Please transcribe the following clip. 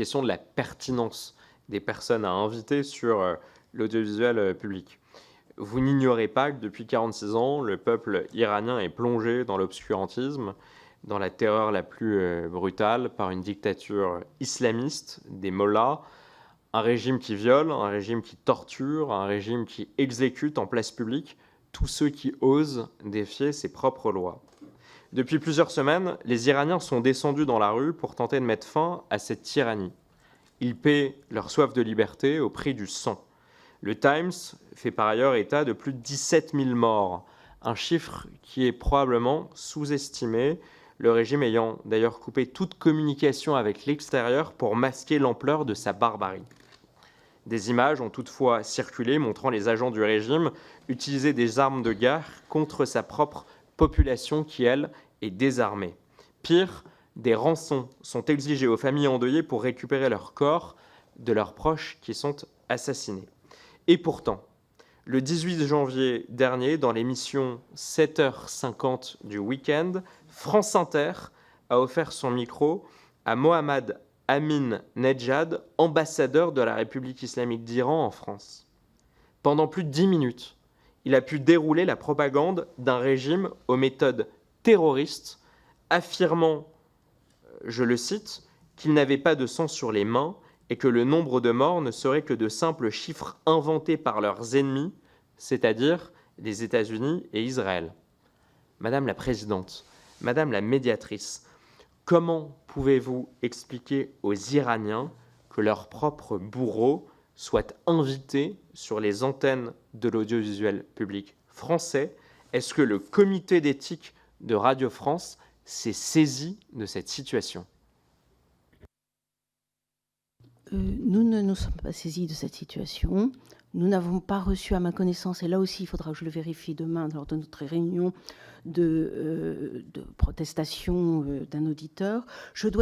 question de la pertinence des personnes à inviter sur l'audiovisuel public. Vous n'ignorez pas que depuis 46 ans, le peuple iranien est plongé dans l'obscurantisme, dans la terreur la plus brutale, par une dictature islamiste, des mollahs, un régime qui viole, un régime qui torture, un régime qui exécute en place publique tous ceux qui osent défier ses propres lois. Depuis plusieurs semaines, les Iraniens sont descendus dans la rue pour tenter de mettre fin à cette tyrannie. Ils paient leur soif de liberté au prix du sang. Le Times fait par ailleurs état de plus de 17 000 morts, un chiffre qui est probablement sous-estimé, le régime ayant d'ailleurs coupé toute communication avec l'extérieur pour masquer l'ampleur de sa barbarie. Des images ont toutefois circulé montrant les agents du régime utiliser des armes de guerre contre sa propre population qui, elle, est désarmée. Pire, des rançons sont exigées aux familles endeuillées pour récupérer leurs corps de leurs proches qui sont assassinés. Et pourtant, le 18 janvier dernier, dans l'émission 7h50 du week-end, France Inter a offert son micro à Mohammad Amin-Nejad, ambassadeur de la République islamique d'Iran en France. Pendant plus de 10 minutes, il a pu dérouler la propagande d'un régime aux méthodes terroristes, affirmant, je le cite, qu'il n'avait pas de sang sur les mains et que le nombre de morts ne serait que de simples chiffres inventés par leurs ennemis, c'est-à-dire les États-Unis et Israël. Madame la Présidente, Madame la Médiatrice, comment pouvez-vous expliquer aux Iraniens que leurs propres bourreaux soient invités sur les antennes de l'audiovisuel public français? Est-ce que le comité d'éthique de Radio France s'est saisi de cette situation? Nous ne nous sommes pas saisis de cette situation. Nous n'avons pas reçu, à ma connaissance, et là aussi, il faudra que je le vérifie demain lors de notre réunion de protestation d'un auditeur. Je dois